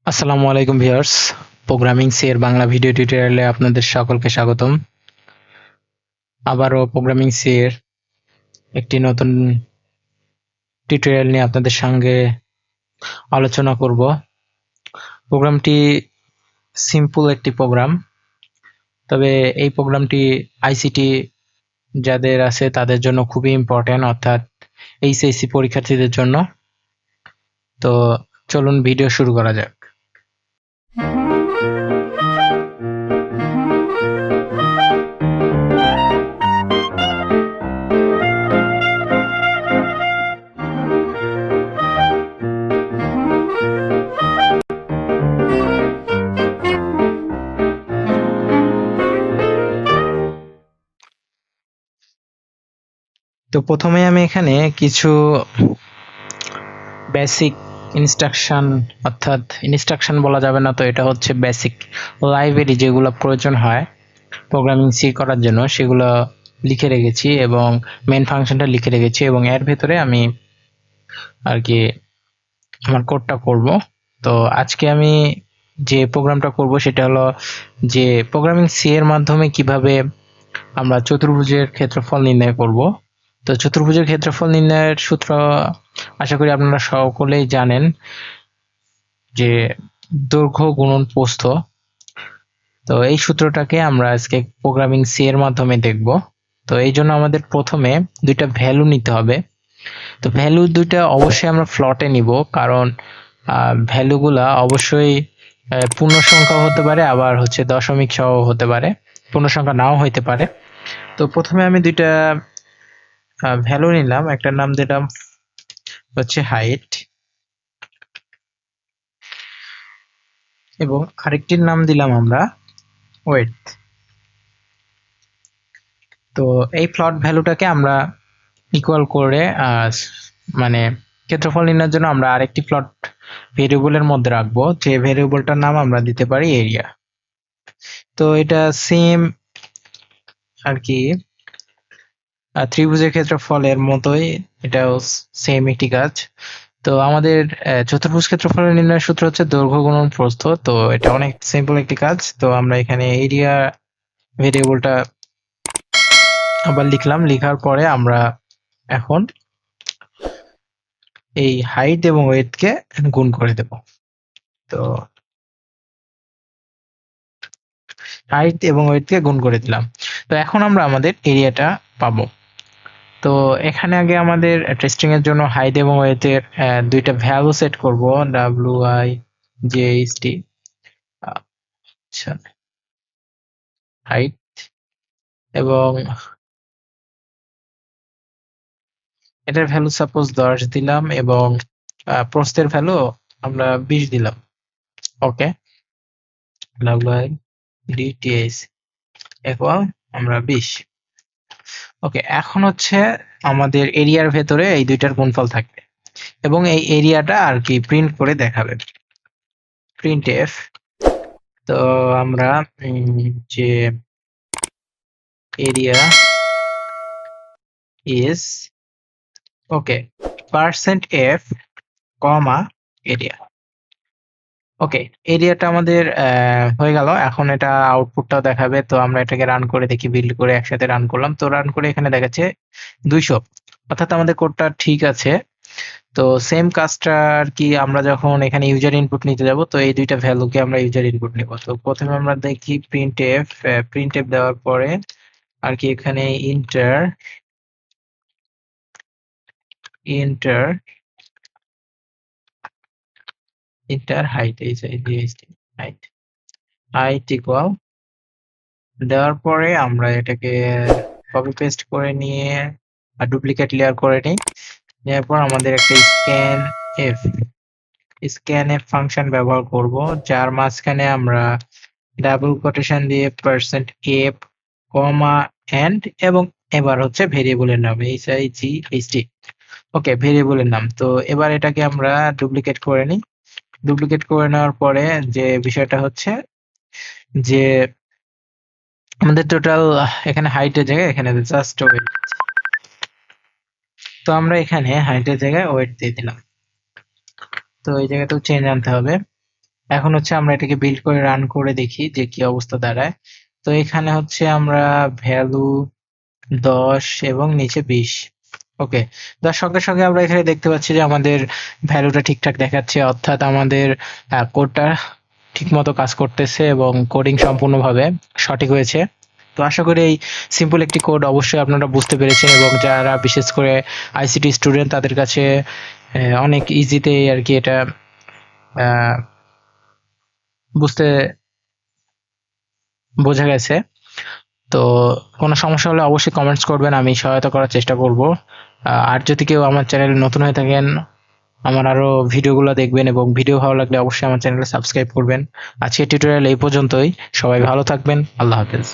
আসসালামু আলাইকুম viewers, programming C এর বাংলা ভিডিও টিউটোরিয়ালে আপনাদের সকলকে স্বাগতম। আবারও প্রোগ্রামিং সি এর একটি নতুন টিউটোরিয়াল নিয়ে আপনাদের সঙ্গে আলোচনা করব। প্রোগ্রামটি সিম্পল একটি প্রোগ্রাম, তবে এই প্রোগ্রামটি আইসিটি যাদের আছে তাদের জন্য খুবই ইম্পর্টেন্ট, অর্থাৎ এইচএসসি পরীক্ষার্থীদের জন্য। তো চলুন ভিডিও শুরু করা যাক। তো প্রথমে আমি এখানে কিছু বেসিক ইনস্ট্রাকশন, অর্থাৎ ইনস্ট্রাকশন বলা যাবে না, তো এটা হচ্ছে বেসিক লাইব্রেরি যেগুলো প্রয়োজন হয় প্রোগ্রামিং সি করার জন্য, সেগুলো লিখে রেখেছি এবং মেন ফাংশনটা লিখে রেখেছি এবং এর ভেতরে আমি আর কি আমার কোডটা করব। তো আজকে আমি যে প্রোগ্রামটা করব সেটা হলো যে প্রোগ্রামিং সি এর মাধ্যমে কিভাবে আমরা চতুর্ভুজের ক্ষেত্রফল নির্ণয় করব। তো চতুর্ভুজের ক্ষেত্রফল নির্ণয়ের সূত্র আশা করি আপনারা সকলেই জানেন, যে দৈর্ঘ্য গুণন প্রস্থ। তো এই সূত্রটাকে আমরা আজকে প্রোগ্রামিং সি এর মাধ্যমে দেখব। তো এই জন্য আমাদের প্রথমে দুইটা ভ্যালু নিতে হবে। তো ভ্যালু দুইটা অবশ্যই আমরা ফ্লটে নিব, কারণ ভ্যালুগুলা অবশ্যই পূর্ণ সংখ্যা হতে পারে, আবার হচ্ছে দশমিক সহ হতে পারে, পূর্ণ সংখ্যা নাও হইতে পারে। তো প্রথমে আমি দুইটা ভ্যালু নিলাম, একটার নাম দিলাম হচ্ছে হাইট এবং আরেকটির নাম দিলাম আমরা ওয়েট। তো এই ফ্লট ভ্যালুটাকে আমরা ইকুয়াল করে মানে ক্ষেত্রফল নির্ণয়ের জন্য আমরা আরেকটি ফ্লট ভেরিয়েবলের মধ্যে রাখবো, যে ভেরিয়েবলটার নাম আমরা দিতে পারি এরিয়া। তো এটা সেম আর কি ত্রিভুজের ক্ষেত্রফলের মতোই, এটাও সেম একটি কাজ। তো আমাদের চতুর্ভুজ ক্ষেত্রফল নির্ণয়ের সূত্র হচ্ছে দৈর্ঘ্য গুণন প্রস্থ। তো এটা অনেক সিম্পল একটি কাজ। তো আমরা এখানে এরিয়া ভেরিয়েবলটা আবার লিখলাম, লিখার পরে আমরা এখন এই হাইট এবং ওয়েটকে গুণ করে দেব। তো হাইট এবং ওয়েটকে গুণ করে দিলাম। তো এখন আমরা আমাদের এরিয়াটা পাবো। তো এখানে আগে আমাদের টেস্টিং এর জন্য হাইট এবং ওয়েটের দুইটা ভ্যালু সেট করব, WIJST। আচ্ছা, হাইট এবং এটার ভ্যালু সাপোজ 10 দিলাম এবং প্রস্থের ভ্যালু আমরা 20 দিলাম। ওকে, WIDTS ইকুয়াল আমরা 20। ওকে, এখন হচ্ছে আমাদের এরিয়ার ভেতরে এই দুইটার গুণফল থাকবে এবং এই এরিয়াটা আর কি প্রিন্ট করে দেখাবে, প্রিন্ট এফ। তো আমরা যে area is okay percent F comma area. Okay, এরিয়াটা আমাদের হয়ে গেল। এখন এটা আউটপুটটাও দেখাবে। তো আমরা এটাকে রান করে দেখি, বিল্ড করে একসাথে রান করলাম। তো রান করে এখানে দেখাচ্ছে 200, অর্থাৎ আমাদের কোডটা ঠিক আছে। তো সেম কাজটা আর কি আমরা যখন এখানে ইউজার ইনপুট নিতে যাব, তো এই দুইটা ভ্যালুকে আমরা ইউজার ইনপুট নিব। তো প্রথমে আমরা দেখি প্রিন্ট এফ দেওয়ার পরে আর কি এখানে ইন্টার ইন্টার ইন্টার হাইট, এই হাইট হাইট ইকুয়াল দেওয়ার পরে আমরা এটাকে কপি পেস্ট করে নিয়ে আর ডুপ্লিকেট লেয়ার করে নিই। নেওয়ার পর আমাদের একটা স্ক্যান এফ ফাংশন ব্যবহার করব, যার মাঝখানে আমরা ডাবল কোটেশন দিয়ে পার্সেন্ট এফ কমা এন্ড এবং এবার হচ্ছে ভেরিয়েবলের নাম HIGHT। ওকে, ভেরিয়েবলের নাম। তো এবার এটাকে আমরা ডুপ্লিকেট করে নিই। ডুপ্লিকেট করে নেওয়ার পরে যে বিষয়টা হচ্ছে যে আমাদের টোটাল এখানে হাইটের জায়গায় এখানে জাস্ট ওয়েট। তো আমরা এখানে হাইটের জায়গায় ওয়েট দিয়ে দিলাম। তো এই জায়গাটাও চেঞ্জ আনতে হবে। এখন হচ্ছে আমরা এটাকে বিল্ড করে রান করে দেখি যে কি অবস্থা দাঁড়ায়। তো এখানে হচ্ছে আমরা ভ্যালু 10 এবং নিচে 20। ওকে, তার সঙ্গে সঙ্গে আমরা এখানে দেখতে পাচ্ছি যে আমাদের ভ্যালুটা ঠিকঠাক দেখাচ্ছে, অর্থাৎ আমাদের কোডটা ঠিকমতো কাজ করতেছে এবং কোডিং সম্পূর্ণভাবে সঠিক হয়েছে। তো আশা করি এই সিম্পল একটি কোড অবশ্যই আপনারা বুঝতে পেরেছেন, এবং যারা বিশেষ করে আইসিটি স্টুডেন্ট তাদের কাছে অনেক ইজিতে আর কি এটা আহ, বুঝতে বোঝা গেছে। তো কোনো সমস্যা হলে অবশ্যই কমেন্টস করবেন, আমি সহায়তা করার চেষ্টা করব। আর যদি কেউ আমার চ্যানেলে নতুন হয়ে থাকেন, আমার আরো ভিডিওগুলো দেখবেন এবং ভিডিও ভালো লাগলে অবশ্যই আমার চ্যানেলে সাবস্ক্রাইব করবেন। আজকের টিউটোরিয়াল এই পর্যন্তই। সবাই ভালো থাকবেন। আল্লাহ হাফেজ।